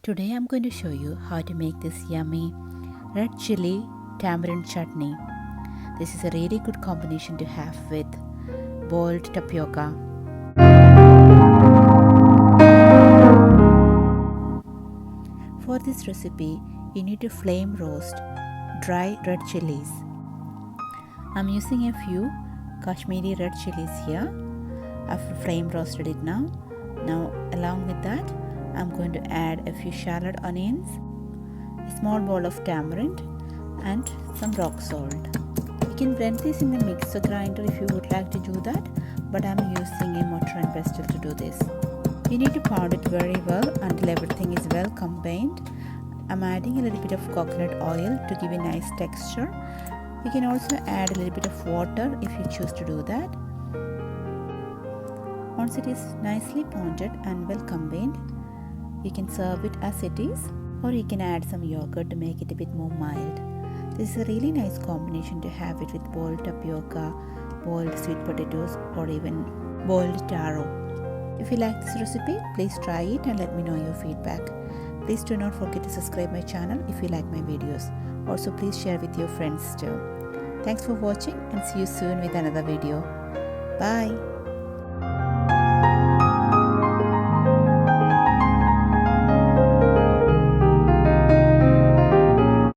Today I'm going to show you how to make this yummy red chili tamarind chutney. This is a really good combination to have with boiled tapioca. For this recipe, you need to flame roast dry red chilies. I'm using a few Kashmiri red chilies here. I've flame roasted it now. Now along with that, I'm going to add a few shallot onions, a small bowl of tamarind and some rock salt. You can blend this in the mixer grinder if you would like to do that, but I'm using a mortar and pestle to do this. You need to pound it very well until everything is well combined. I'm adding a little bit of coconut oil to give a nice texture. You can also add a little bit of water if you choose to do that. Once it is nicely pounded and well combined, you can serve it as it is, or you can add some yogurt to make it a bit more mild. This is a really nice combination to have it with boiled tapioca, boiled sweet potatoes, or even boiled taro. If you like this recipe, please try it and let me know your feedback. Please do not forget to subscribe my channel if you like my videos. Also, please share with your friends too. Thanks for watching and see you soon with another video. Bye.